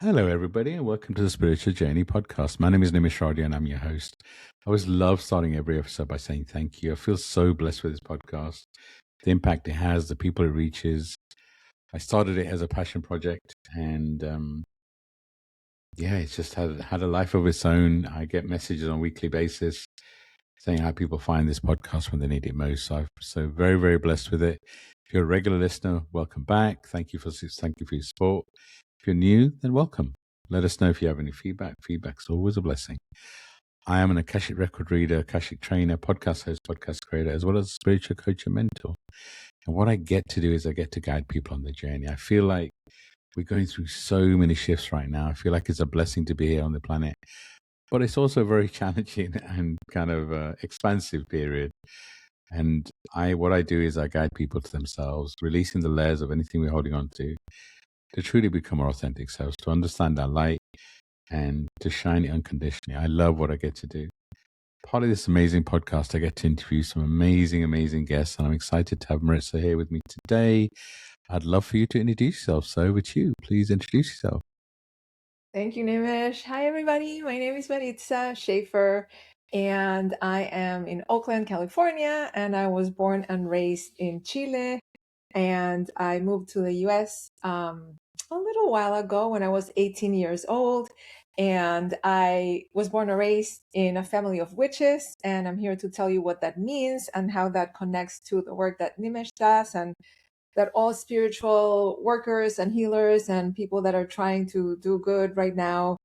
Hello, everybody, and welcome to the Spiritual Journey podcast. My name is Nimish Radia, and I'm your host. I always love starting every episode by saying thank you. I feel so blessed with this podcast, the impact it has, the people it reaches. I started it as a passion project, and it's just had a life of its own. I get messages on a weekly basis saying how people find this podcast when they need it most. So I'm so very, very blessed with it. If you're a regular listener, welcome back. Thank you for your support. If you're new, then welcome. Let us know if you have any feedback. Feedback's always a blessing. I am an Akashic record reader, Akashic trainer, podcast host, podcast creator, as well as a spiritual coach and mentor. And what I get to do is I get to guide people on the journey. I feel like we're going through so many shifts right now. I feel like it's a blessing to be here on the planet, but it's also a very challenging and kind of expansive period. And what I do is I guide people to themselves, releasing the layers of anything we're holding on to truly become our authentic selves, to understand our light and to shine it unconditionally. I love what I get to do. Part of this amazing podcast, I get to interview some amazing, amazing guests, and I'm excited to have Maritza here with me today. I'd love for you to introduce yourself. So over to you. Please introduce yourself. Thank you, Nimish. Hi, everybody. My name is Maritza Schafer, and I am in Oakland, California, and I was born and raised in Chile. And I moved to the US a little while ago when I was 18 years old. And I was born and raised in a family of witches. And I'm here to tell you what that means and how that connects to the work that Nimish does, and that all spiritual workers and healers and people that are trying to do good right now,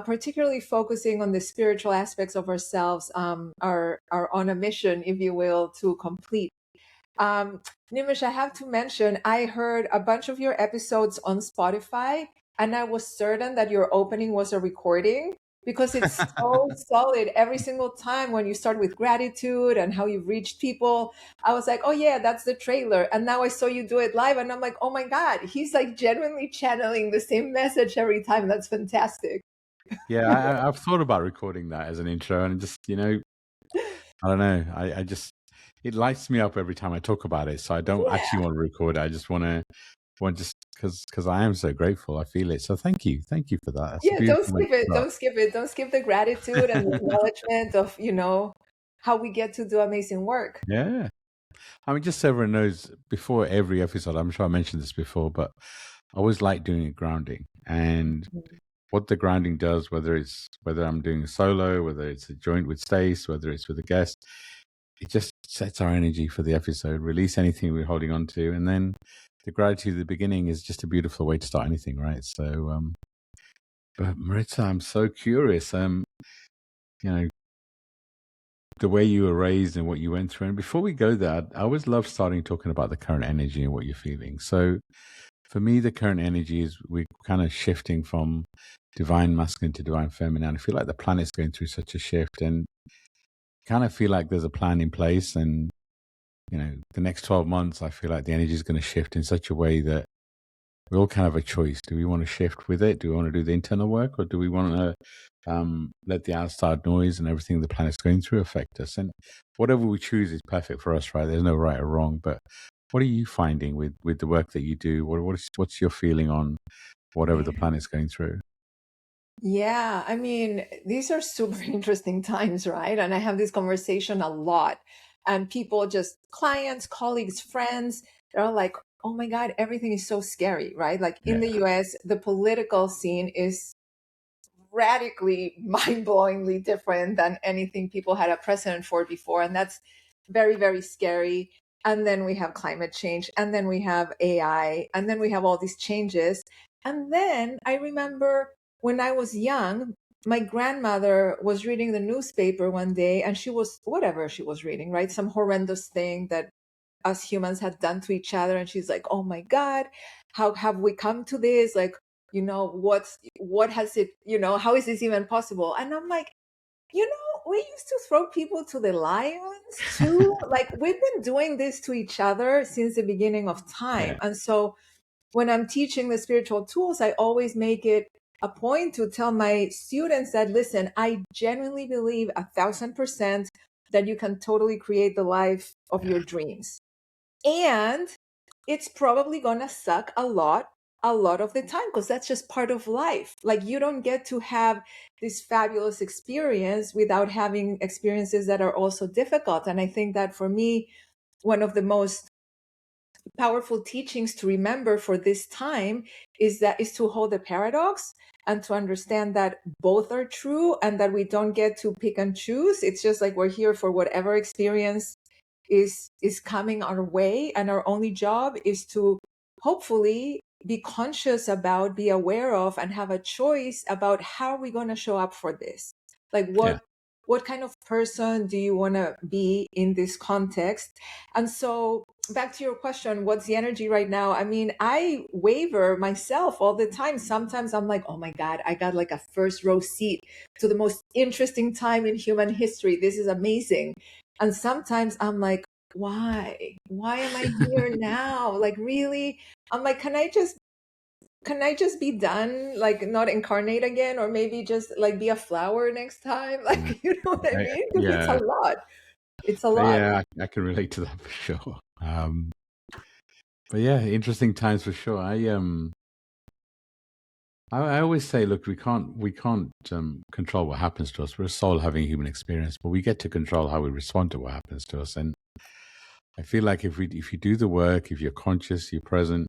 particularly focusing on the spiritual aspects of ourselves, are on a mission, if you will, to complete. Nimish, I have to mention, I heard a bunch of your episodes on Spotify, and I was certain that your opening was a recording because it's so solid every single time when you start with gratitude and how you've reached people. I was like, oh yeah, that's the trailer. And now I saw you do it live, and I'm like, oh my God, he's like genuinely channeling the same message every time. That's fantastic. Yeah, I've thought about recording that as an intro, and just, I don't know. I just, it lights me up every time I talk about it. So I don't actually want to record it. I just want just because I am so grateful. I feel it. So thank you for that. That's a Yeah, don't beautiful way skip to it. start. Don't skip it. Don't skip the gratitude and the acknowledgement of, how we get to do amazing work. Yeah. I mean, just so everyone knows, before every episode, I'm sure I mentioned this before, but I always like doing a grounding. And what the grounding does, whether I'm doing a solo, whether it's a joint with Stace, whether it's with a guest, it just sets our energy for the episode, release anything we're holding on to. And then the gratitude at the beginning is just a beautiful way to start anything, right? So, but Maritza, I'm so curious. You know, the way you were raised and what you went through. And before we go there, I always love starting talking about the current energy and what you're feeling. So for me, the current energy is we're kind of shifting from divine masculine to divine feminine. I feel like the planet's going through such a shift, and kind of feel like there's a plan in place. And, the next 12 months, I feel like the energy is going to shift in such a way that we all kind of have a choice. Do we want to shift with it? Do we want to do the internal work, or do we want to let the outside noise and everything the planet's going through affect us? And whatever we choose is perfect for us, right? There's no right or wrong. But what are you finding with the work that you do? What's your feeling on whatever the planet's going through? Yeah, I mean, these are super interesting times, right? And I have this conversation a lot. And people, just clients, colleagues, friends, they're like, oh my God, everything is so scary, right? Like in the Yeah. US, the political scene is radically, mind-blowingly different than anything people had a precedent for before. And that's very, very scary. And then we have climate change, and then we have AI, and then we have all these changes. And then I remember when I was young, my grandmother was reading the newspaper one day, and she was, whatever she was reading, right? Some horrendous thing that us humans had done to each other. And she's like, oh my God, how have we come to this? Like, what has it, how is this even possible? And I'm like, we used to throw people to the lions too. Like, we've been doing this to each other since the beginning of time. Yeah. And so when I'm teaching the spiritual tools, I always make it a point to tell my students that, listen, I genuinely believe 1,000% that you can totally create the life of your dreams. And it's probably going to suck a lot a lot of the time, because that's just part of life. Like, you don't get to have this fabulous experience without having experiences that are also difficult. And I think that for me, one of the most powerful teachings to remember for this time is to hold the paradox and to understand that both are true, and that we don't get to pick and choose. It's just like we're here for whatever experience is coming our way, and our only job is to hopefully be conscious about, be aware of, and have a choice about how are we going to show up for this. Like, Yeah. what kind of person do you want to be in this context? And so, back to your question, what's the energy right now? I mean, I waver myself all the time. Sometimes I'm like, oh my God, I got like a first row seat to the most interesting time in human history. This is amazing. And sometimes I'm like, why? Why am I here now? Like, really? I'm like, can I just be done? Like, not incarnate again, or maybe just like be a flower next time? Yeah. Like, you know what I mean? Because it's a Yeah. lot. It's a lot. Yeah, I can relate to that for sure. But yeah, interesting times for sure. I always say, look, we can't control what happens to us. We're a soul having a human experience, but we get to control how we respond to what happens to us. And I feel like if you do the work, if you're conscious, you're present,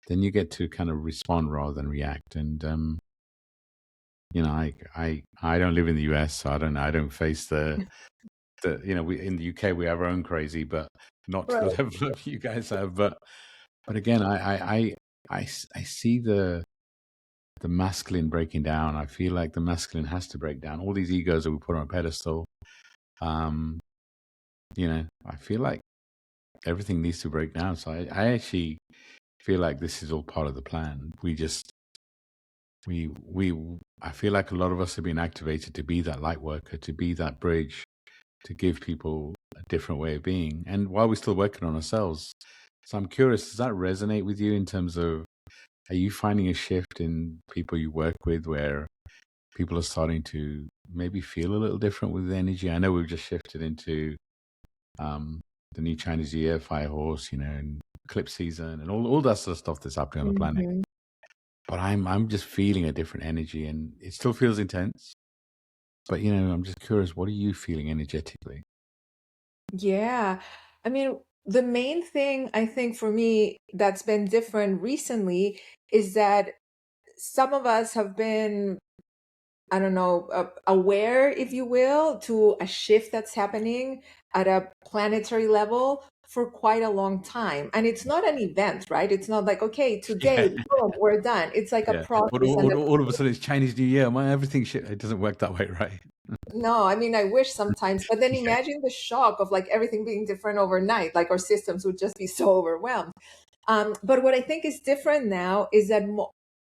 then you get to kind of respond rather than react. And I don't live in the US, so I don't face the we in the UK we have our own crazy, but not to the Right. level of you guys have. But again, I see the masculine breaking down. I feel like the masculine has to break down all these egos that we put on a pedestal. Um, I feel like everything needs to break down. So I actually feel like this is all part of the plan. We I feel like a lot of us have been activated to be that light worker, to be that bridge, to give people a different way of being. And while we're still working on ourselves, so I'm curious, does that resonate with you in terms of, are you finding a shift in people you work with where people are starting to maybe feel a little different with the energy? I know we've just shifted into um, the new Chinese year, fire horse, and eclipse season and all that sort of stuff that's happening on the planet. Mhm. But I'm just feeling a different energy, and it still feels intense. But I'm just curious, what are you feeling energetically? Yeah. I mean, the main thing I think for me that's been different recently is that some of us have been, I don't know, aware, if you will, to a shift that's happening at a planetary level for quite a long time. And it's not an event, right? It's not like, okay, today, Yeah, boom, we're done. It's like a yeah. process. And All of a sudden, it's Chinese New Year. My everything shit. It doesn't work that way, right? no, I mean, I wish sometimes, but then Yeah, imagine the shock of like everything being different overnight. Like, our systems would just be so overwhelmed. But what I think is different now is that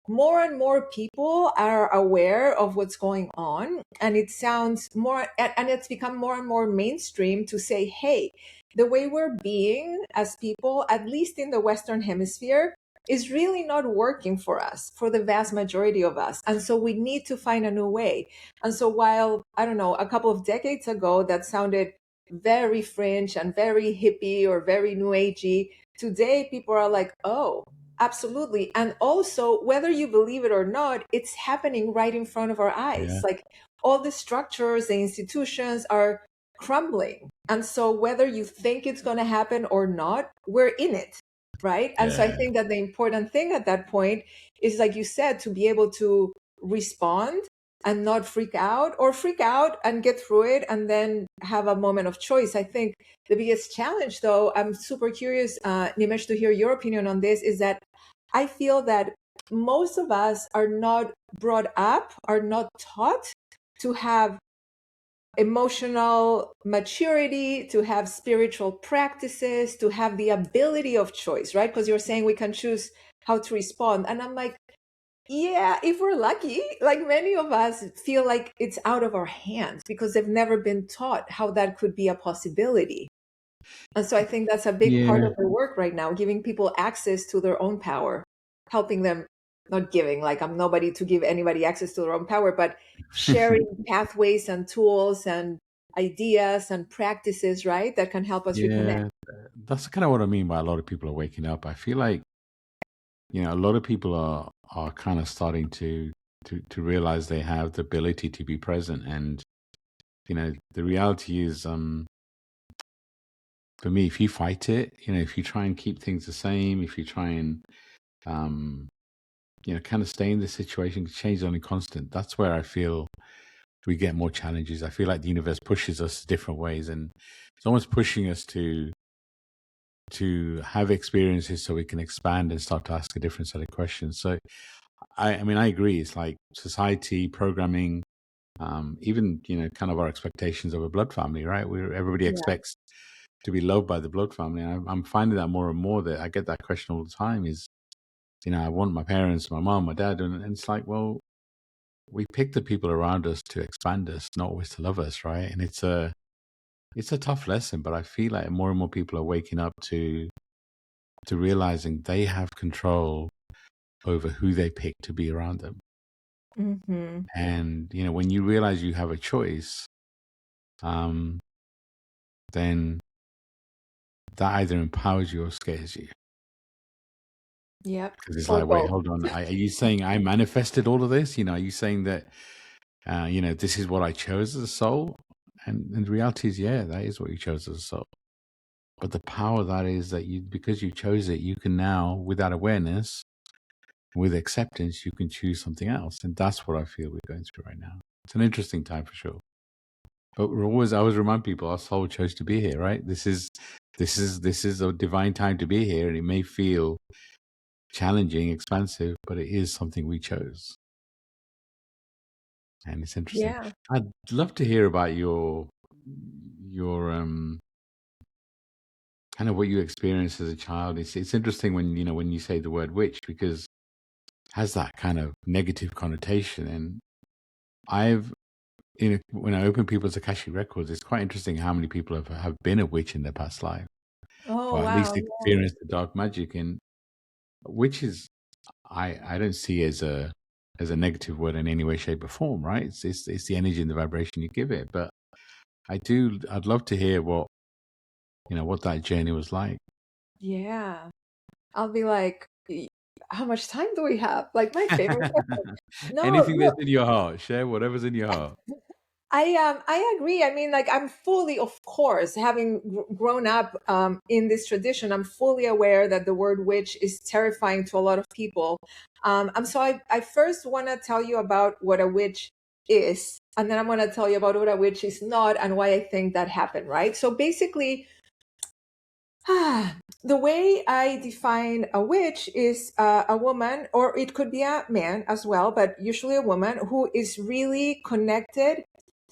more and more people are aware of what's going on. And it sounds more, and it's become more and more mainstream to say, hey, the way we're being as people, at least in the Western Hemisphere, is really not working for us, for the vast majority of us. And so we need to find a new way. And so while, I don't know, a couple of decades ago, that sounded very fringe and very hippie or very new agey, today people are like, oh, absolutely. And also, whether you believe it or not, it's happening right in front of our eyes. yeah, Like, all the structures, the institutions are crumbling. And so whether you think it's going to happen or not, we're in it. Right. And so I yeah, think that the important thing at that point is, like you said, to be able to respond and not freak out, or freak out and get through it and then have a moment of choice. I think the biggest challenge, though, I'm super curious, Nimesh, to hear your opinion on this, is that I feel that most of us are not brought up, are not taught to have emotional maturity, to have spiritual practices, to have the ability of choice, right? Because you're saying we can choose how to respond. And I'm like, yeah, if we're lucky, like, many of us feel like it's out of our hands because they've never been taught how that could be a possibility. And so I think that's a big part yeah, of the work right now, giving people access to their own power, helping them, not giving, like, I'm nobody to give anybody access to their own power, but sharing pathways and tools and ideas and practices, right, that can help us reconnect. yeah. That's kind of what I mean by a lot of people are waking up. I feel like a lot of people are kind of starting to realize they have the ability to be present. And the reality is, for me, if you fight it, if you try and keep things the same, if you try and um kind of stay in the situation, change on a constant, that's where I feel we get more challenges. I feel like the universe pushes us different ways, and it's almost pushing us to have experiences so we can expand and start to ask a different set of questions. So I mean, I agree. It's like society, programming, even kind of our expectations of a blood family, right? Where everybody Yeah. expects to be loved by the blood family. And I'm finding that more and more, that I get that question all the time. Is I want my parents, my mom, my dad, and it's like, well, we pick the people around us to expand us, not always to love us, right? And it's a tough lesson, but I feel like more and more people are waking up to realizing they have control over who they pick to be around them. Mm-hmm. And when you realize you have a choice, um, then that either empowers you or scares you. Yep. Because it's Or like, wait, both. hold on. Are you saying I manifested all of this? Are you saying that, this is what I chose as a soul? And the reality is, yeah, that is what you chose as a soul. But the power that is that because you chose it, you can now, with that awareness, with acceptance, you can choose something else. And that's what I feel we're going through right now. It's an interesting time for sure. But I always remind people, our soul chose to be here, right? This is a divine time to be here, and it may feel challenging, expansive, but it is something we chose. And it's interesting. Yeah. I'd love to hear about your kind of what you experienced as a child. It's interesting when you say the word witch, because it has that kind of negative connotation. And I've when I open people's Akashic records, it's quite interesting how many people have been a witch in their past life, Oh, or at least wow. experienced the dark magic. And witches, I don't see as a negative word in any way, shape, or form, right? It's the energy and the vibration you give it. But I'd love to hear what that journey was like. Yeah. I'll be like, how much time do we have? Like my favorite question. No, Anything no, that's in your heart, share whatever's in your heart. I agree. I mean, like I'm fully, of course, having grown up in this tradition, I'm fully aware that the word witch is terrifying to a lot of people. I first want to tell you about what a witch is, and then I'm going to tell you about what a witch is not and why I think that happened. Right. So basically, the way I define a witch is a woman, or it could be a man as well, but usually a woman who is really connected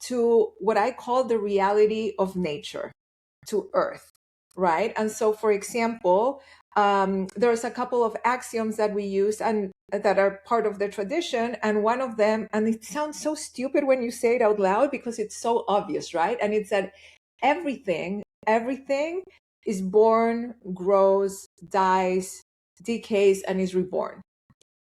to what I call the reality of nature, to earth, right? And so, for example, there's a couple of axioms that we use and that are part of the tradition. And one of them, and it sounds so stupid when you say it out loud because it's so obvious, right? And it's that everything is born, grows, dies, decays, and is reborn.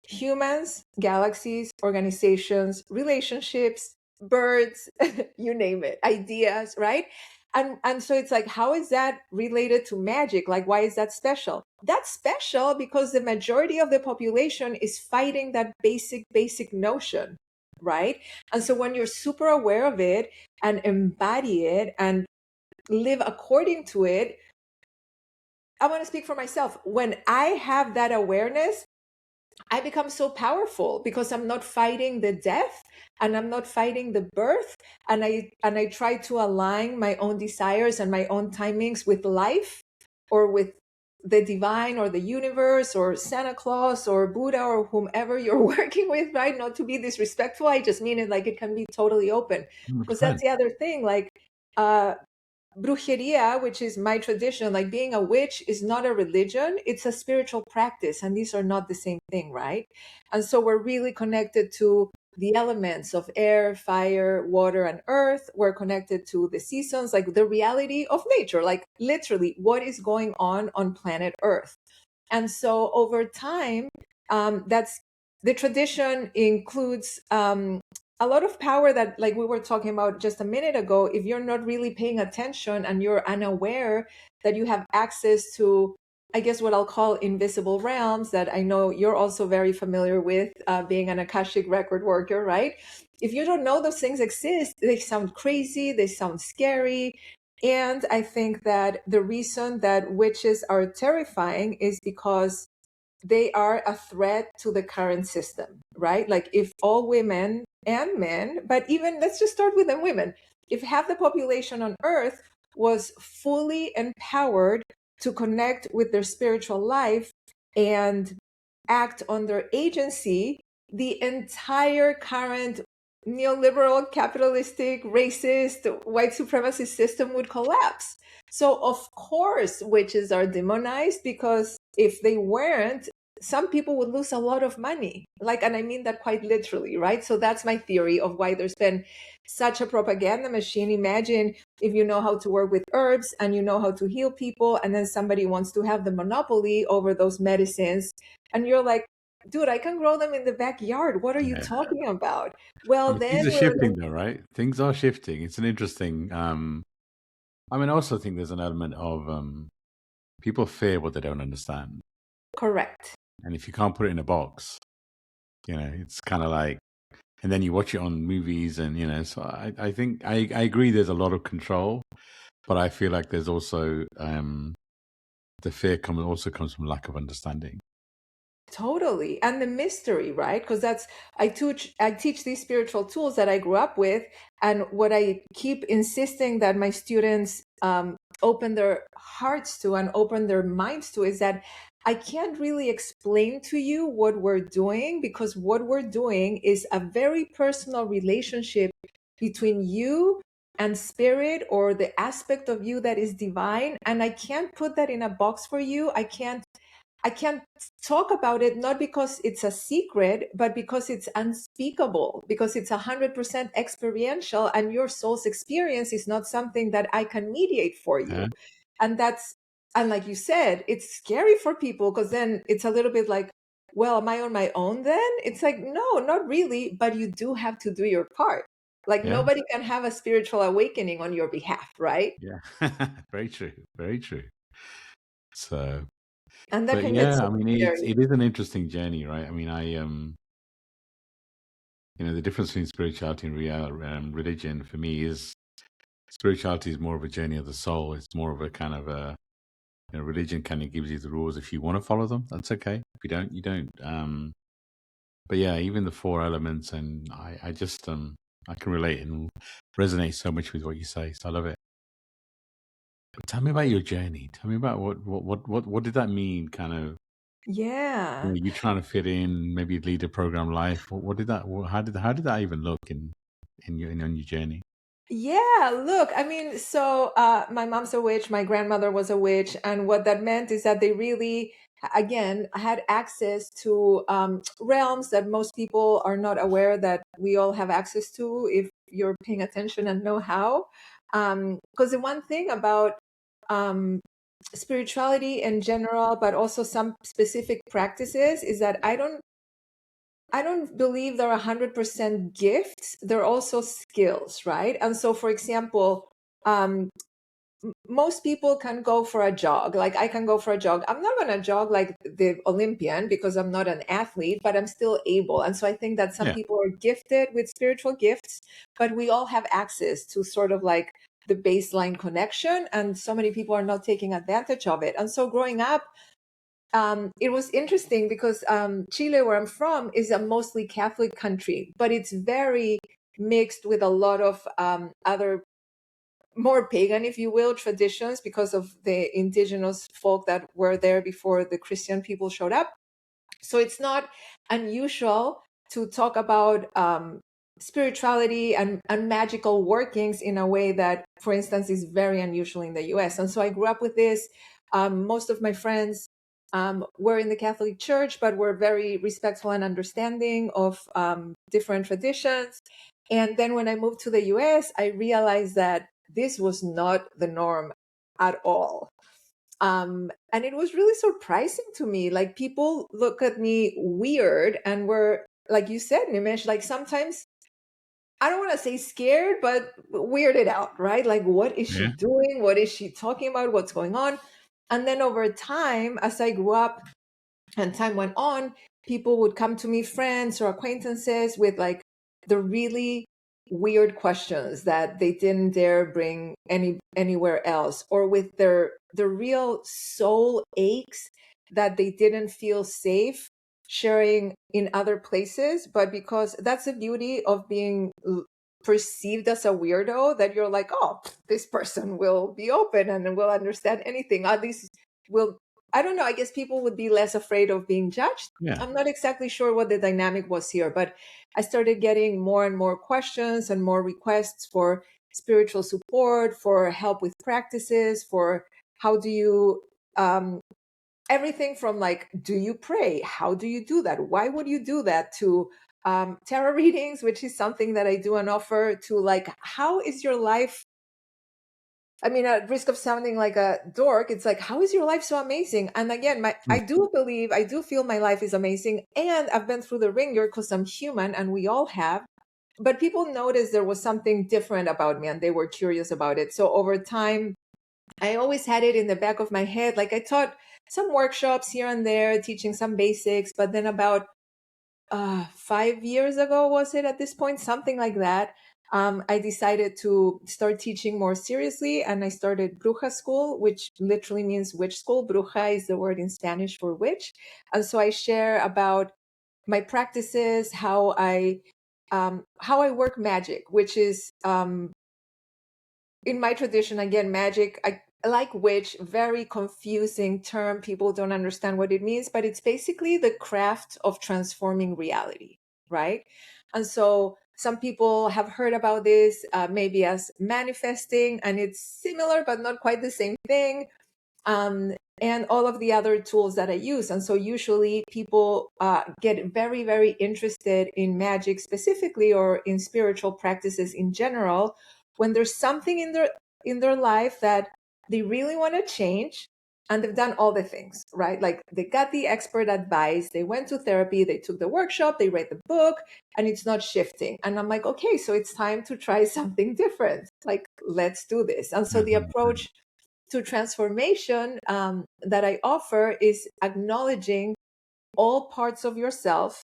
Humans, galaxies, organizations, relationships, birds, you name it, ideas, right? And so it's like, how is that related to magic? Like, why is that special? That's special because the majority of the population is fighting that basic notion, right? And so when you're super aware of it and embody it and live according to it, I want to speak for myself. When I have that awareness, I become so powerful because I'm not fighting the death and I'm not fighting the birth, and I try to align my own desires and my own timings with life or with the divine or the universe or Santa Claus or Buddha or whomever you're working with, right? Not to be disrespectful. I just mean it like it can be totally open, because that's 100%. the other thing. Like uh brujeria, which is my tradition, like being a witch, is not a religion, it's a spiritual practice, and these are not the same thing, right? And so we're really connected to the elements of air, fire, water, and earth. We're connected to the seasons, like the reality of nature, like literally what is going on planet earth. And so over time, that's the tradition includes a lot of power that, like we were talking about just a minute ago, if you're not really paying attention and you're unaware that you have access to I guess what I'll call invisible realms that I know you're also very familiar with, being an Akashic record worker, right? If you don't know those things exist, they sound crazy, they sound scary. And I think that the reason that witches are terrifying is because they are a threat to the current system, right? Like if all women and men, but even let's just start with the women, if half the population on earth was fully empowered to connect with their spiritual life and act on their agency, the entire current neoliberal, capitalistic, racist, white supremacist system would collapse. So, of course, witches are demonized because if they weren't, some people would lose a lot of money. Like, and I mean that quite literally, right? So, that's my theory of why there's been such a propaganda machine. Imagine if you know how to work with herbs and you know how to heal people, and then somebody wants to have the monopoly over those medicines, and you're like, dude, I can grow them in the backyard. What are you Yeah. talking about? I Well, mean, then things are we're shifting, though, right? Things are shifting. It's an interesting. I mean, I also think there's an element of people fear what they don't understand, correct. and if you can't put it in a box, it's kind of like. And then you watch it on movies, and so I think I agree. There's a lot of control, but I feel like there's also the fear also comes from lack of understanding. Totally. And the mystery, right? Because that's I teach these spiritual tools that I grew up with. And what I keep insisting that my students open their hearts to and open their minds to is that I can't really explain to you what we're doing, because what we're doing is a very personal relationship between you and spirit, or the aspect of you that is divine. And I can't put that in a box for you. I can't talk about it, not because it's a secret, but because it's unspeakable, because it's 100% experiential, and your soul's experience is not something that I can mediate for Yeah, you. And and like you said, it's scary for people, because then it's a little bit like, well, am I on my own then? It's like, no, not really, but you do have to do your part. Like yeah, nobody can have a spiritual awakening on your behalf, right? yeah. Very true. Very true. So, And that but can get yeah, so I mean, scary. it is an interesting journey, right? I mean, the difference between spirituality and religion for me is spirituality is more of a journey of the soul. It's more of a kind of a religion kind of gives you the rules. If you want to follow them, that's okay. If you don't, you don't. But yeah, even the four elements, and I just I can relate and resonate so much with what you say. So I love it. But tell me about your journey. Tell me about what did that mean? Kind of, Yeah. you trying to fit in, maybe lead a program life. What did that? How did that even look on your journey? Yeah, look, I mean, so my mom's a witch, my grandmother was a witch, and what that meant is that they really, again, had access to realms that most people are not aware that we all have access to if you're paying attention and know how. Because the one thing about um, spirituality in general, but also some specific practices, is that I don't believe they're 100% gifts. They're also skills, right? And so, for example, um, most people can go for a jog. Like I can go for a jog. I'm not going to jog like the Olympian because I'm not an athlete, but I'm still able. And so I think that some Yeah, people are gifted with spiritual gifts, but we all have access to sort of like the baseline connection. And so many people are not taking advantage of it. And so growing up, it was interesting because Chile, where I'm from, is a mostly Catholic country, but it's very mixed with a lot of other more pagan, if you will, traditions because of the indigenous folk that were there before the Christian people showed up. So it's not unusual to talk about spirituality and magical workings in a way that, for instance, is very unusual in the US. And so I grew up with this. Most of my friends were in the Catholic Church, but were very respectful and understanding of different traditions. And then when I moved to the US, I realized that this was not the norm at all. And it was really surprising to me. Like people look at me weird and were, like you said, Nimesh, like sometimes I don't want to say scared, but weirded out, right? Like, what is she yeah, doing? What is she talking about? What's going on? And then over time, as I grew up and time went on, people would come to me, friends or acquaintances, with like the really weird questions that they didn't dare bring anywhere else, or with the real soul aches that they didn't feel safe sharing in other places. But because that's the beauty of being perceived as a weirdo, that you're like, oh, this person will be open and will understand anything, at least will, I don't know, I guess people would be less afraid of being judged. Yeah. I'm not exactly sure what the dynamic was here, but I started getting more and more questions and more requests for spiritual support, for help with practices, for how do you, everything from like, do you pray? How do you do that? Why would you do that? To tarot readings, which is something that I do and offer, to like, how is your life? I mean, at risk of sounding like a dork, it's like, how is your life so amazing? And again, I do believe, I do feel my life is amazing. And I've been through the ringer because I'm human and we all have. But people noticed there was something different about me and they were curious about it. So over time, I always had it in the back of my head. Like I taught some workshops here and there, teaching some basics. But then about 5 years ago, was it at this point, something like that, I decided to start teaching more seriously, and I started bruja school, which literally means witch school. Bruja is the word in Spanish for witch. And so I share about my practices, how I work magic, which is, in my tradition, again, magic, I like witch, very confusing term. People don't understand what it means, but it's basically the craft of transforming reality, right? And so some people have heard about this, maybe as manifesting, and it's similar but not quite the same thing. And all of the other tools that I use. And so usually people get very, very interested in magic specifically, or in spiritual practices in general, when there's something in their life that they really want to change, and they've done all the things, right? Like they got the expert advice, they went to therapy, they took the workshop, they read the book, and it's not shifting. And I'm like, okay, so it's time to try something different. Like, let's do this. And so the approach to transformation that I offer is acknowledging all parts of yourself.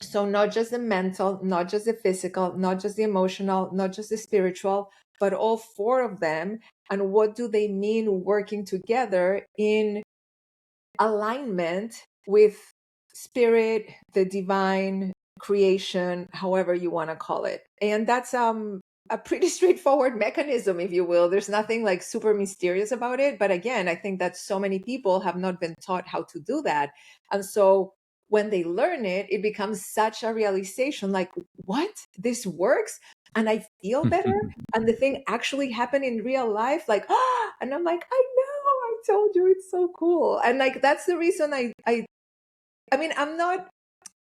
So, not just the mental, not just the physical, not just the emotional, not just the spiritual, but all four of them. And what do they mean working together in alignment with spirit, the divine, creation, however you want to call it. And that's a pretty straightforward mechanism, if you will. There's nothing like super mysterious about it. But again, I think that so many people have not been taught how to do that. And so when they learn it, it becomes such a realization, like, what? This works? And I feel better. And the thing actually happened in real life. Like, ah, and I'm like, I know, I told you, it's so cool. And like, that's the reason I mean, I'm not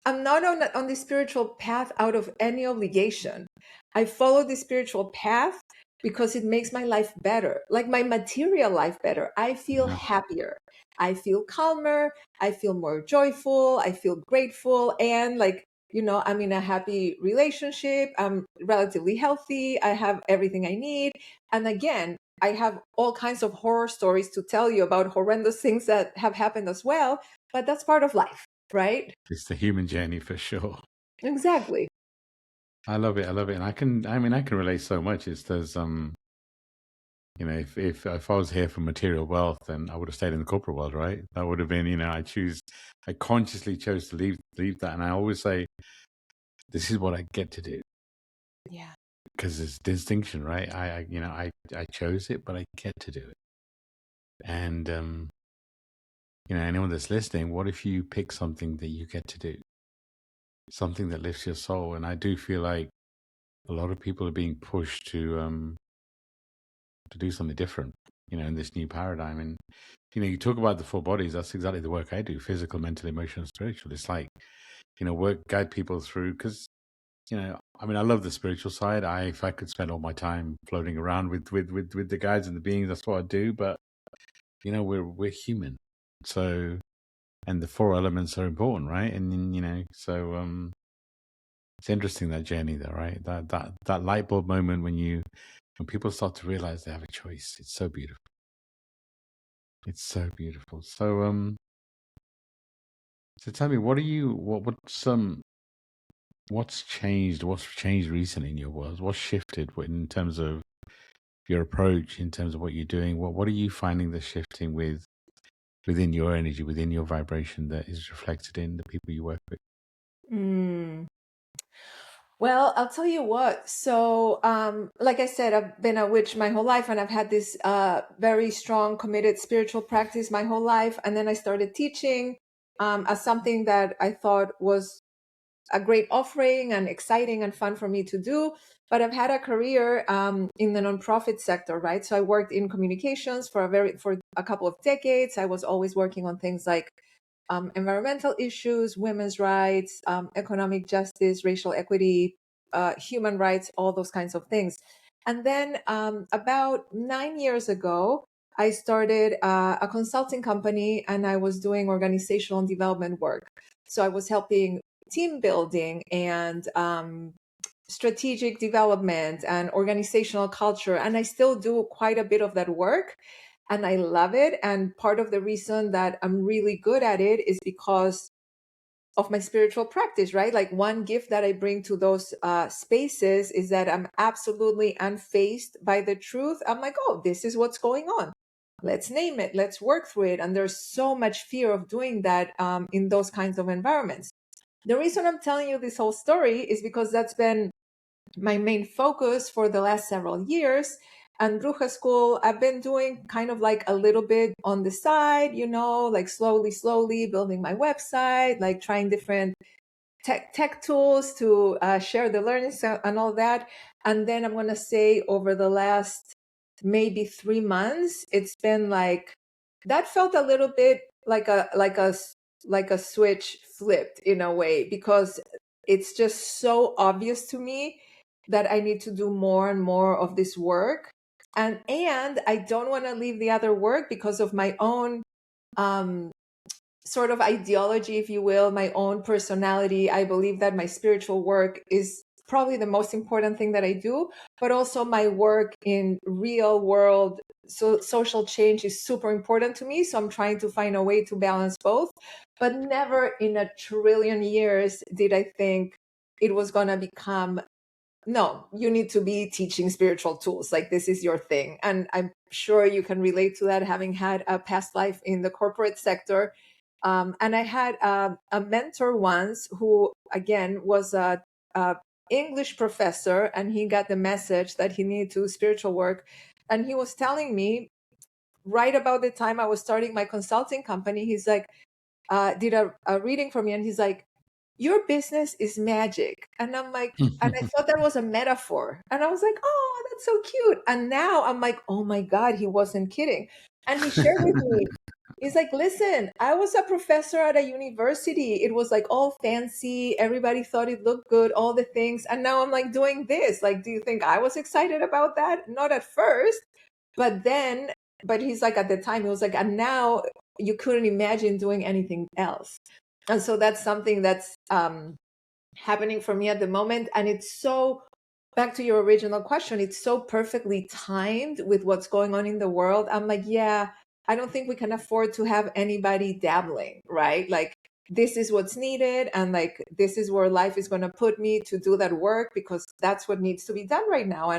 on the spiritual path out of any obligation. I follow the spiritual path because it makes my life better, like my material life better. I feel happier. I feel calmer. I feel more joyful. I feel grateful. And like, I'm in a happy relationship. I'm relatively healthy. I have everything I need. And again, I have all kinds of horror stories to tell you about horrendous things that have happened as well, but that's part of life, right? It's the human journey for sure. Exactly. I love it. I love it. And I can relate so much. It's there's if I was here for material wealth, then I would have stayed in the corporate world, right? That would have been, I consciously chose to leave that. And I always say, this is what I get to do. Yeah. Because there's distinction, right? I chose it, but I get to do it. And anyone that's listening, what if you pick something that you get to do? Something that lifts your soul. And I do feel like a lot of people are being pushed to do something different, in this new paradigm. And, you talk about the four bodies. That's exactly the work I do: physical, mental, emotional, spiritual. It's like, guide people through, because, I love the spiritual side. If I could spend all my time floating around with the guides and the beings, that's what I do. But, we're human. So, and the four elements are important, right? And then, so, it's interesting, that journey there, right? That light bulb moment when people start to realize they have a choice. It's so beautiful. It's so beautiful. So tell me, what are you? What's changed? What's changed recently in your world? What's shifted in terms of your approach, in terms of what you're doing? What are you finding that's shifting within your energy, within your vibration that is reflected in the people you work with? Mm. Well, I'll tell you what. So, like I said, I've been a witch my whole life, and I've had this very strong, committed spiritual practice my whole life. And then I started teaching as something that I thought was a great offering and exciting and fun for me to do. But I've had a career in the nonprofit sector, right? So I worked in communications for a couple of decades. I was always working on things like environmental issues, women's rights, economic justice, racial equity, human rights, all those kinds of things. And then about 9 years ago, I started a consulting company, and I was doing organizational development work. So I was helping team building and strategic development and organizational culture. And I still do quite a bit of that work, and I love it. And part of the reason that I'm really good at it is because of my spiritual practice, right? Like, one gift that I bring to those spaces is that I'm absolutely unfazed by the truth. I'm like, oh, this is what's going on. Let's name it. Let's work through it. And there's so much fear of doing that in those kinds of environments. The reason I'm telling you this whole story is because that's been my main focus for the last several years. And Bruja School, I've been doing kind of like a little bit on the side, like slowly building my website, like trying different tech tools to share the learnings and all that. And then I'm going to say over the last maybe 3 months, it's been like that felt a little bit like a switch flipped in a way, because it's just so obvious to me that I need to do more and more of this work. And I don't want to leave the other work because of my own um sort of ideology, if you will, my own personality. I believe that my spiritual work is probably the most important thing that I do, but also my work in real world social change is super important to me. So I'm trying to find a way to balance both. But never in a trillion years did I think it was going to become, no, you need to be teaching spiritual tools. Like, this is your thing. And I'm sure you can relate to that, having had a past life in the corporate sector. And I had a mentor once who, again, was a English professor, and he got the message that he needed to do spiritual work. And he was telling me right about the time I was starting my consulting company, he's like, did a reading for me, and he's like, your business is magic. And I'm like, and I thought that was a metaphor. And I was like, oh, that's so cute. And now I'm like, oh my God, he wasn't kidding. And he shared with me, he's like, listen, I was a professor at a university. It was like all fancy. Everybody thought it looked good, all the things. And now I'm like doing this. Like, do you think I was excited about that? Not at first. But then, but he's like, at the time, he was like, and now you couldn't imagine doing anything else. And so that's something that's happening for me at the moment. And it's so, back to your original question, it's so perfectly timed with what's going on in the world. I'm like, yeah, I don't think we can afford to have anybody dabbling, right? Like, this is what's needed. And like, this is where life is going to put me to do that work, because that's what needs to be done right now.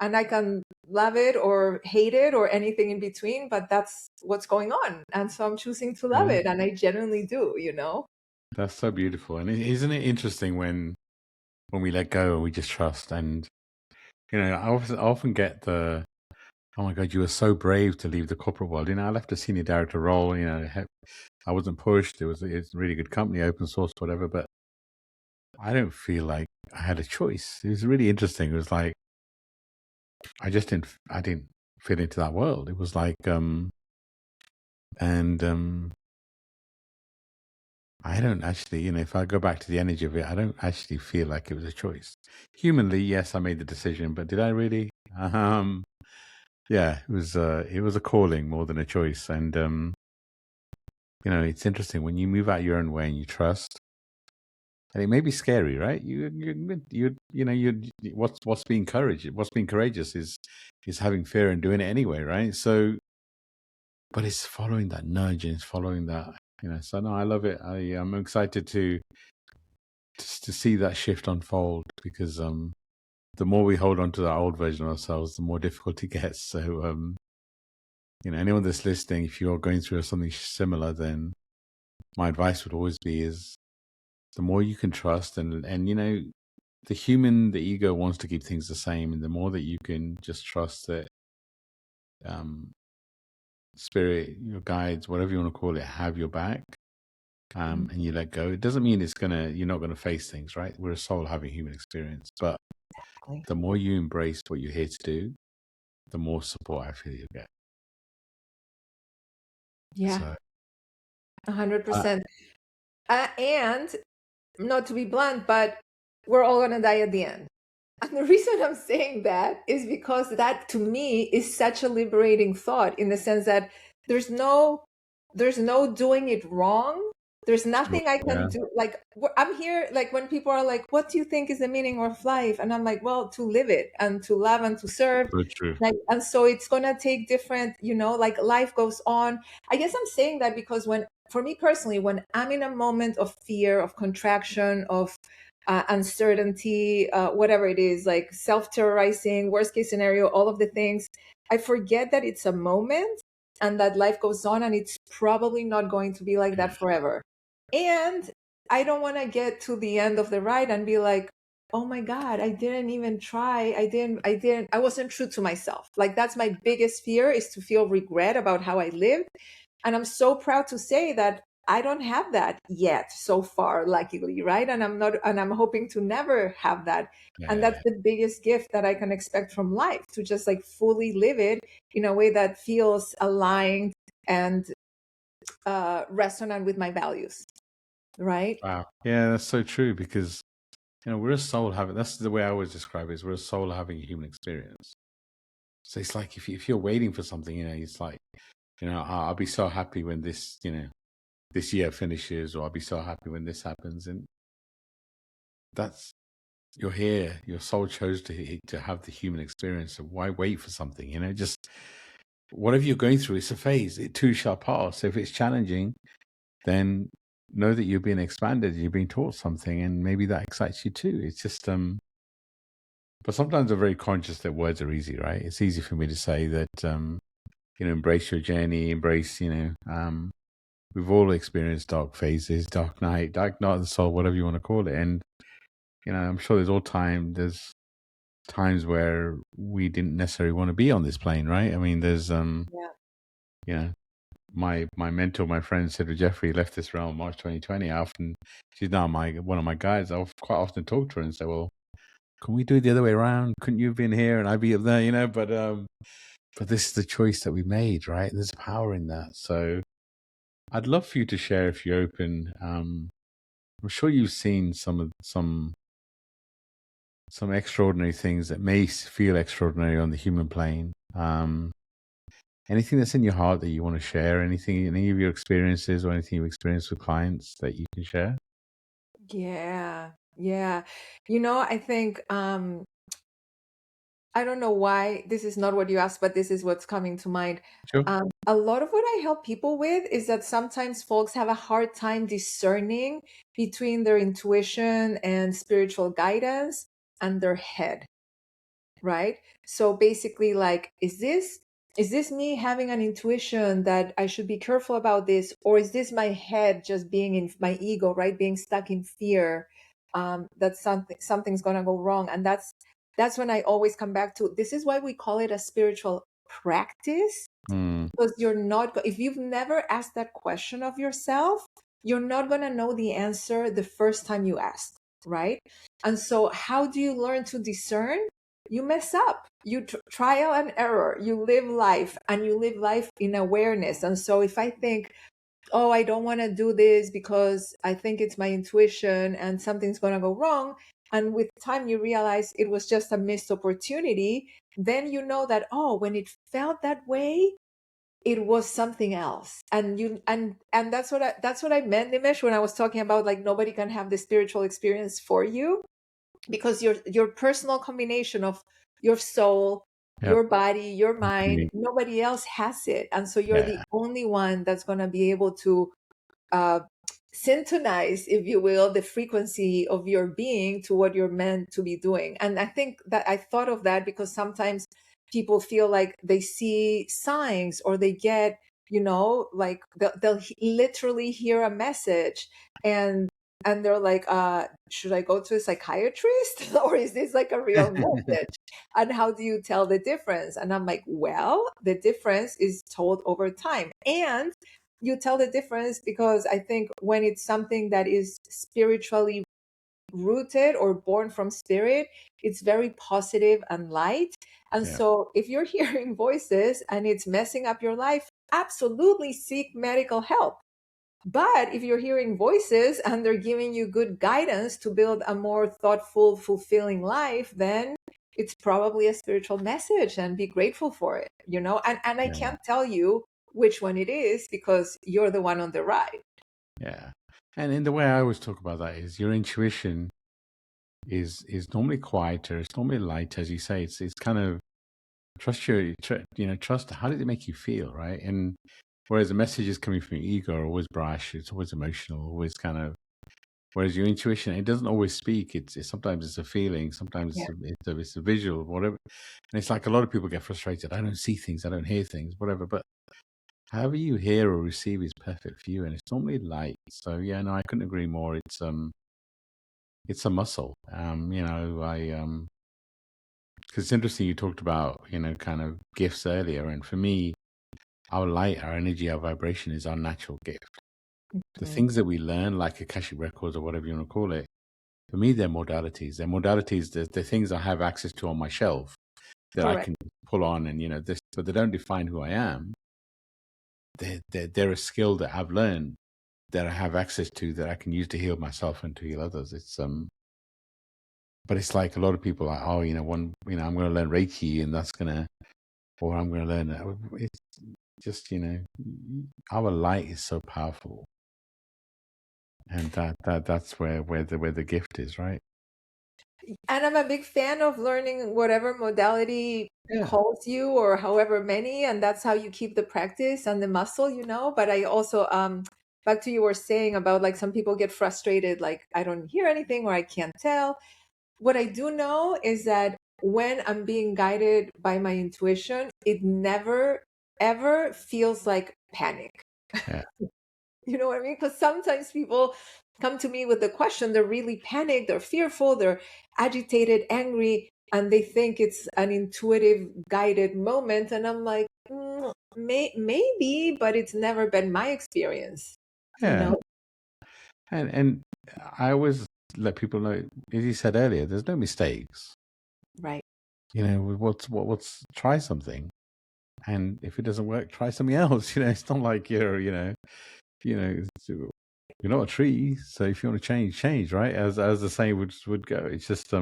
And I can love it or hate it or anything in between, but that's what's going on. And so I'm choosing to love Yeah, it. And I genuinely do. that's so beautiful. And isn't it interesting when we let go and we just trust? And I often get the, oh my God, you were so brave to leave the corporate world. I left a senior director role. I wasn't pushed. It's a really good company, open source, whatever. But I don't feel like I had a choice. It was really interesting. It was like I didn't fit into that world. It was like and I don't actually, if I go back to the energy of it, I don't actually feel like it was a choice. Humanly, yes, I made the decision, but did I really? Yeah, it was a calling more than a choice. And it's interesting when you move out your own way and you trust. And it may be scary, right? What's being courageous? What's being courageous is having fear and doing it anyway, right? So but it's following that nudge and it's following that, so no, I love it. I'm excited to see that shift unfold, because the more we hold on to that old version of ourselves, the more difficult it gets. So anyone that's listening, if you're going through something similar, then my advice would always be is the more you can trust, and the ego wants to keep things the same, and the more that you can just trust that spirit, your guides, whatever you want to call it, have your back, and you let go. It doesn't mean you're not gonna face things, right? We're a soul having human experience, but the more you embrace what you're here to do, the more support I feel you get. Yeah, So 100%. And not to be blunt, but we're all gonna die at the end. And the reason I'm saying that is because that, to me, is such a liberating thought, in the sense that there's no doing it wrong. There's nothing I can do. Like, I'm here, like when people are like, what do you think is the meaning of life? And I'm like, well, to live it and to love and to serve. so true. Like, and so it's gonna take different, like life goes on. I guess I'm saying that because for me personally, when I'm in a moment of fear, of contraction, of uncertainty, whatever it is, like self-terrorizing, worst case scenario, all of the things, I forget that it's a moment and that life goes on, and it's probably not going to be like that forever. And I don't want to get to the end of the ride and be like, oh my God, I didn't even try. I wasn't true to myself. Like, that's my biggest fear, is to feel regret about how I lived. And I'm so proud to say that I don't have that yet so far, luckily, right? And I'm hoping to never have that. And that's the biggest gift that I can expect from life, to just like fully live it in a way that feels aligned and resonant with my values, right? Wow. Yeah, that's so true, because we're a soul having. That's the way I always describe it. Is we're a soul having a human experience. So it's like if you're waiting for something, it's like, I'll be so happy when this year finishes, or I'll be so happy when this happens, and that's you're here. Your soul chose to have the human experience. So why wait for something? Just whatever you're going through, it's a phase. It too shall pass. So if it's challenging, then know that you're being expanded. You're being taught something, and maybe that excites you too. It's just but sometimes I'm very conscious that words are easy, right? It's easy for me to say that embrace your journey, embrace we've all experienced dark phases, dark night of the soul, whatever you want to call it. And I'm sure there's times where we didn't necessarily want to be on this plane, right? I mean, there's my mentor, my friend Cedric Jeffrey, left this realm March 2020. She's now one of my guides. I'll quite often talk to her and say, well, can we do it the other way around? Couldn't you have been here and I'd be up there, but this is the choice that we made, right? There's power in that. So I'd love for you to share, if you're open. I'm sure you've seen some extraordinary things that may feel extraordinary on the human plane. Anything that's in your heart that you want to share? Any of your experiences, or anything you've experienced with clients that you can share? Yeah. Yeah. I think I don't know why this is not what you asked, but this is what's coming to mind. Sure. A lot of what I help people with is that sometimes folks have a hard time discerning between their intuition and spiritual guidance and their head, right? So basically, like, is this me having an intuition that I should be careful about this, or is this my head just being in my ego, right, being stuck in fear, that something's gonna go wrong? And that's when I always come back to, this is why we call it a spiritual practice, because if you've never asked that question of yourself, you're not going to know the answer the first time you ask, right? And so how do you learn to discern? You mess up, you trial and error, you live life, and you live life in awareness. And so if I think, oh, I don't want to do this because I think it's my intuition and something's going to go wrong, and with time you realize it was just a missed opportunity, then you know that, oh, when it felt that way, it was something else. And that's what I meant, Nimesh, when I was talking about, like, nobody can have the spiritual experience for you, because your personal combination of your soul, Yep. your body, your mind, Absolutely. nobody else has it. And so you're the Yeah. only one that's going to be able to uh, synchronize, if you will, the frequency of your being to what you're meant to be doing. And I think that I thought of that because sometimes people feel like they see signs or they get, like they'll literally hear a message and they're like, should I go to a psychiatrist or is this like a real message? And how do you tell the difference? And I'm like, well, the difference is told over time. And you tell the difference because I think when it's something that is spiritually rooted or born from spirit, it's very positive and light. And Yeah. so if you're hearing voices and it's messing up your life, absolutely seek medical help. But if you're hearing voices and they're giving you good guidance to build a more thoughtful, fulfilling life, then it's probably a spiritual message and be grateful for it, And I Yeah. can't tell you which one it is because you're the one on the ride. Yeah. And in the way I always talk about that is your intuition is normally quieter. It's normally light, as you say. It's kind of trust. How did it make you feel, right? And whereas the messages coming from your ego are always brash, it's always emotional, always kind of. Whereas your intuition, it doesn't always speak. It's sometimes it's a feeling, sometimes Yeah, it's a visual, whatever. And it's like a lot of people get frustrated. I don't see things, I don't hear things, whatever. But however you hear or receive is perfect for you, and it's normally light. So yeah, no, I couldn't agree more. It's a muscle. Because it's interesting you talked about kind of gifts earlier, and for me, our light, our energy, our vibration is our natural gift. The mm, things that we learn, like Akashic records or whatever you want to call it, for me, they're modalities. They're modalities. They're things I have access to on my shelf that I correct. can pull on, and but they don't define who I am. They're a skill that I've learned that I have access to that I can use to heal myself and to heal others. But it's like a lot of people are, oh, I'm going to learn Reiki and that's going to, or I'm going to learn that. It's just, our light is so powerful, and that's where the gift is, right? And I'm a big fan of learning whatever modality Yeah, calls you or however many, and that's how you keep the practice and the muscle. But I also, back to you were saying about like some people get frustrated, like I don't hear anything or I can't tell. What I do know is that when I'm being guided by my intuition, it never ever feels like panic. yeah, You know what I mean? Because sometimes people come to me with the question, they're really panicked, they're fearful, they're agitated, angry, and they think it's an intuitive guided moment. And I'm like, maybe, but it's never been my experience, you yeah. know? And I always let people know, as you said earlier, there's no mistakes. Right. What's try something, and if it doesn't work, try something else. It's not like you're not a tree, so if you want to change, right? As the saying would go. It's just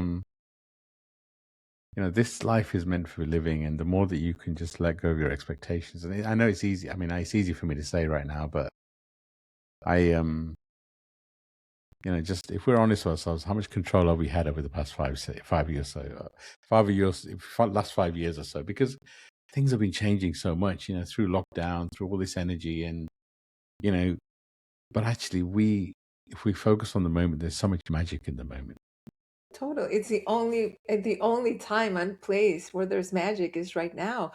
this life is meant for living, and the more that you can just let go of your expectations, and I know it's easy. I mean, it's easy for me to say right now, but I just if we're honest with ourselves, how much control have we had over the past 5 years, so 5 years, last 5 years or so? Because things have been changing so much, through lockdown, through all this energy, and you know, but actually, if we focus on the moment, there's so much magic in the moment. Totally. It's the only time and place where there's magic is right now.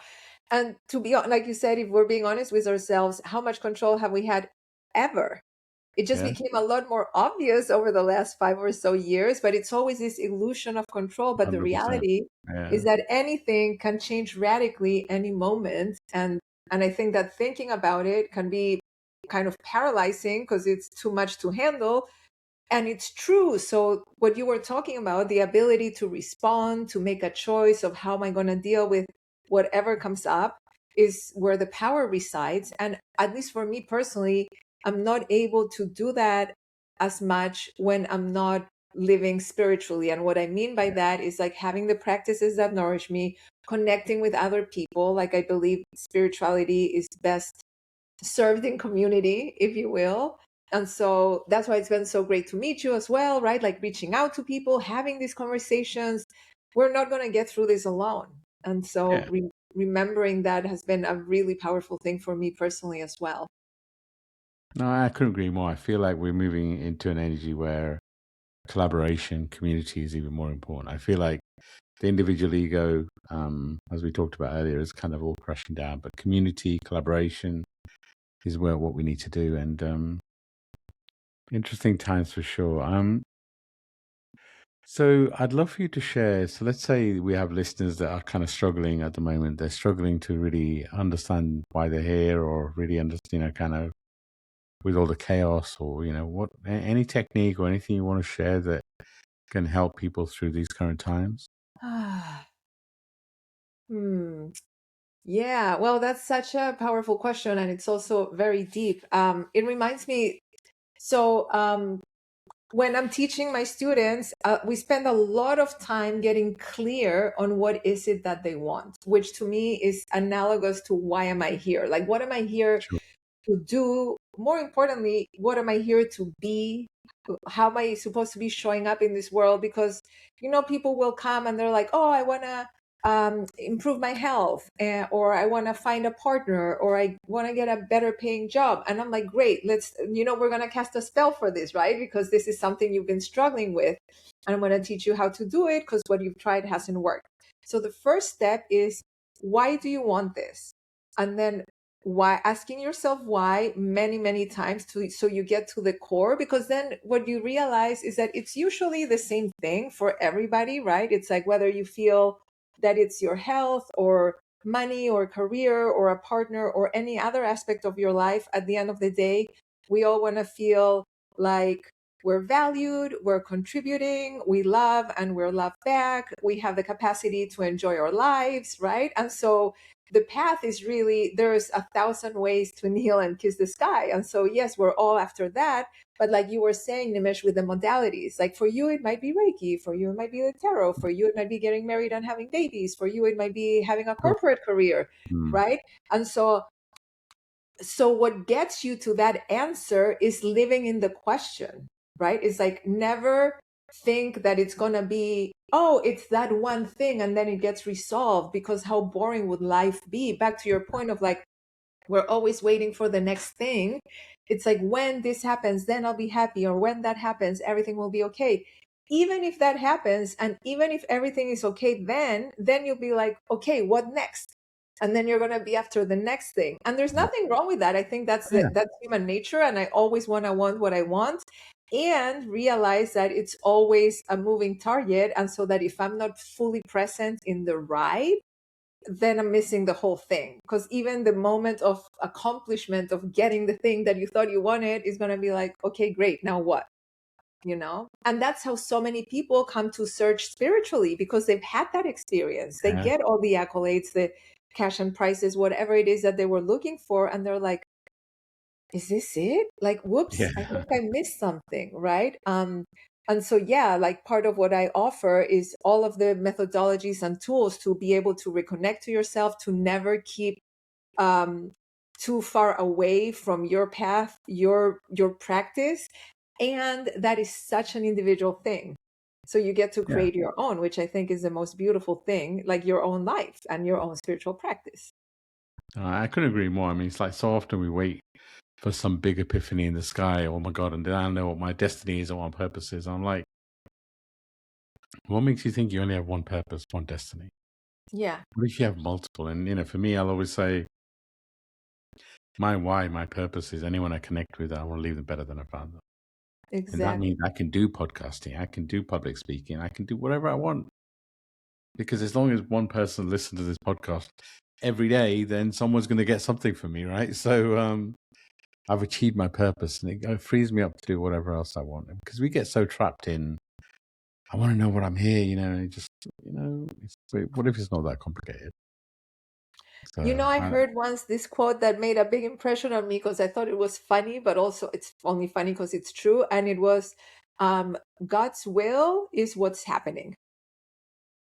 And to be like you said, if we're being honest with ourselves, how much control have we had ever? It just Yeah, became a lot more obvious over the last 5 or so years, but it's always this illusion of control. But the 100%. reality is Yeah, that anything can change radically any moment. And I think that thinking about it can be kind of paralyzing because it's too much to handle. And it's true. So, what you were talking about, the ability to respond, to make a choice of how am I going to deal with whatever comes up, is where the power resides. And at least for me personally, I'm not able to do that as much when I'm not living spiritually. And what I mean by that is like having the practices that nourish me, connecting with other people. Like I believe spirituality is best served in community, if you will. And so that's why it's been so great to meet you as well, right? Like reaching out to people, having these conversations. We're not going to get through this alone. And so Yeah. remembering that has been a really powerful thing for me personally as well. No, I couldn't agree more. I feel like we're moving into an energy where collaboration, community is even more important. I feel like the individual ego, as we talked about earlier, is kind of all crashing down, but community, collaboration is where what we need to do. And interesting times for sure. So I'd love for you to share. So let's say we have listeners that are kind of struggling at the moment. They're struggling to really understand why they're here, or really understand, kind of with all the chaos, or what any technique or anything you want to share that can help people through these current times. Hmm. Yeah, well, that's such a powerful question, and it's also very deep. It reminds me, so when I'm teaching my students, we spend a lot of time getting clear on what is it that they want, which to me is analogous to why am I here? Like, what am I here Sure. to do? More importantly, what am I here to be? How am I supposed to be showing up in this world? Because, people will come and they're like, oh, I want to improve my health, or I want to find a partner, or I want to get a better paying job. And I'm like, great, we're going to cast a spell for this, right? Because this is something you've been struggling with. And I'm going to teach you how to do it because what you've tried hasn't worked. So the first step is, why do you want this? And then why, asking yourself why many many times so you get to the core, because then what you realize is that it's usually the same thing for everybody, right? It's like whether you feel that it's your health or money or career or a partner or any other aspect of your life, at the end of the day we all want to feel like we're valued, we're contributing, we love and we're loved back, we have the capacity to enjoy our lives, right? And so the path is really, there's 1,000 ways to kneel and kiss the sky. And so, yes, we're all after that. But like you were saying, Nimesh, with the modalities, like for you, it might be Reiki. For you, it might be the tarot. For you, it might be getting married and having babies. For you, it might be having a Sure. corporate career, Mm. right? And so what gets you to that answer is living in the question, right? It's like never think that it's going to be, oh, it's that one thing and then it gets resolved, because how boring would life be? Back to your point of like, we're always waiting for the next thing. It's like, when this happens, then I'll be happy, or when that happens, everything will be okay. Even if that happens, and even if everything is okay, then you'll be like, okay, what next? And then you're going to be after the next thing, and there's nothing wrong with that. I think Yeah. that's human nature, and I always want to want what I want, and realize that it's always a moving target, and so that if I'm not fully present in the ride, then I'm missing the whole thing. Because even the moment of accomplishment of getting the thing that you thought you wanted is going to be like, okay, great, now what? And that's how so many people come to search spiritually, because they've had that experience. They Yeah. get all the accolades, the cash and prizes, whatever it is that they were looking for. And they're like, is this it? Like, whoops, I Yeah. think I missed something, right? And so, yeah, like part of what I offer is all of the methodologies and tools to be able to reconnect to yourself, to never keep um, too far away from your path, your practice. And that is such an individual thing. So you get to Yeah. create your own, which I think is the most beautiful thing, like your own life and your own spiritual practice. I couldn't agree more. I mean, it's like so often we wait for some big epiphany in the sky. Oh my God. And then I know what my destiny is or what my purpose is. I'm like, what makes you think you only have one purpose, one destiny? Yeah, What if you have multiple? And, for me, I'll always say my why, my purpose is anyone I connect with, I want to leave them better than I found them. And that exactly. means I can do podcasting, I can do public speaking, I can do whatever I want. Because as long as one person listens to this podcast every day, then someone's going to get something from me, right? So I've achieved my purpose, and it frees me up to do whatever else I want. Because we get so trapped in, I want to know what I'm here, and just, what if it's not that complicated? So, I heard once this quote that made a big impression on me, because I thought it was funny, but also it's only funny because it's true. And it was, God's will is what's happening.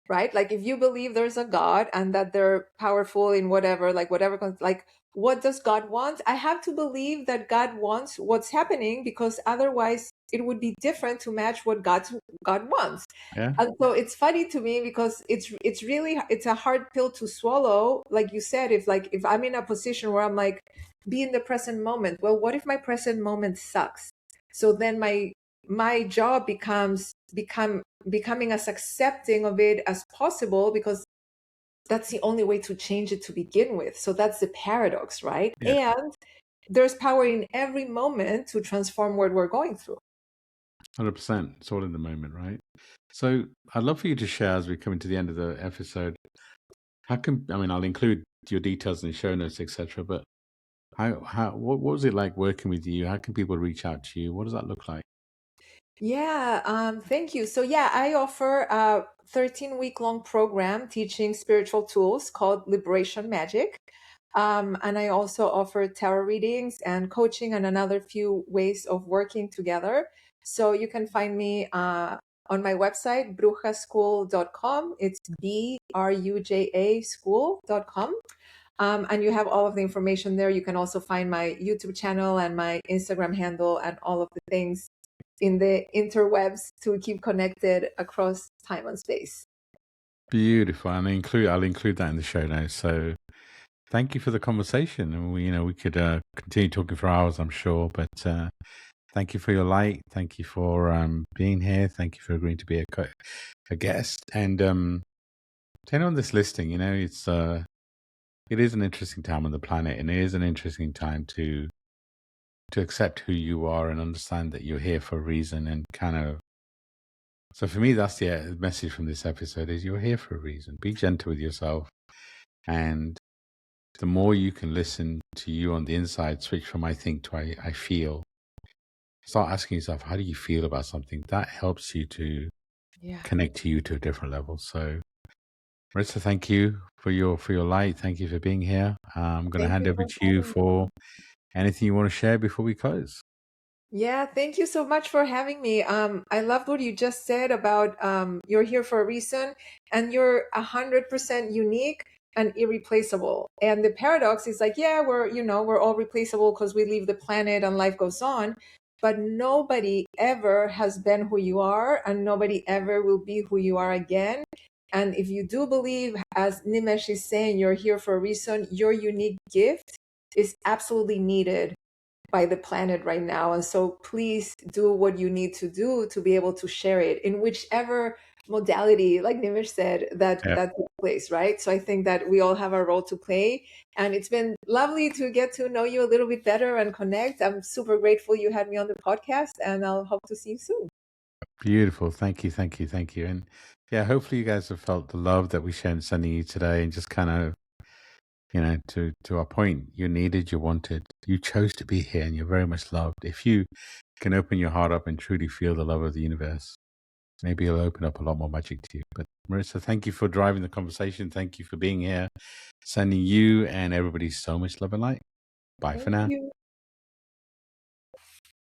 right? Like if you believe there's a God and that they're powerful in whatever, like whatever, like what does God want? I have to believe that God wants what's happening, because otherwise it would be different to match what God wants. Yeah. And so it's funny to me because it's really, it's a hard pill to swallow. Like you said, if I'm in a position where I'm like, be in the present moment. Well, what if my present moment sucks? So then my job becoming as accepting of it as possible, because that's the only way to change it to begin with. So that's the paradox, right? Yeah. And there's power in every moment to transform what we're going through. 100%. It's all in the moment, right? So I'd love for you to share as we come into the end of the episode. I'll include your details in the show notes, etc. But what was it like working with you? How can people reach out to you? What does that look like? Yeah, thank you. So yeah, I offer a 13-week long program teaching spiritual tools called Liberation Magic. And I also offer tarot readings and coaching and another few ways of working together. So you can find me on my website, brujaschool.com. It's BRUJA school.com. And you have all of the information there. You can also find my YouTube channel and my Instagram handle and all of the things in the interwebs to keep connected across time and space. Beautiful. And I'll include that in the show notes. So thank you for the conversation. And we could continue talking for hours, I'm sure. But thank you for your light. Thank you for being here. Thank you for agreeing to be a guest. And to anyone that's listening, it is an interesting time on the planet, and it is an interesting time to accept who you are and understand that you're here for a reason. And so for me, that's the message from this episode: is you're here for a reason. Be gentle with yourself, and the more you can listen to you on the inside, switch from I think to I feel. Start asking yourself, how do you feel about something? That helps you to connect to you to a different level. So Maritza, thank you for your light. Thank you for being here. I'm going to Thank hand you over for to you having for me. anything you want to share before we close. Yeah, thank you so much for having me. I loved what you just said about you're here for a reason, and you're 100% unique and irreplaceable. And the paradox is like, yeah, we're all replaceable because we leave the planet and life goes on, but nobody ever has been who you are, and nobody ever will be who you are again. And if you do believe, as Nimesh is saying, you're here for a reason, your unique gift is absolutely needed by the planet right now. And so please do what you need to do to be able to share it in whichever modality, like Nimish said, that Yeah, takes place, right? So I think that we all have a role to play. And it's been lovely to get to know you a little bit better and connect. I'm super grateful you had me on the podcast, and I'll hope to see you soon. beautiful. Thank you, thank you, thank you. And yeah, hopefully you guys have felt the love that we shared sending you today, and just to our point, you're needed, you're wanted, you chose to be here, and you're very much loved. If you can open your heart up and truly feel the love of the universe, maybe it'll open up a lot more magic to you. But Maritza, thank you for driving the conversation. Thank you for being here. Sending you and everybody so much love and light. Bye for Thank now. you.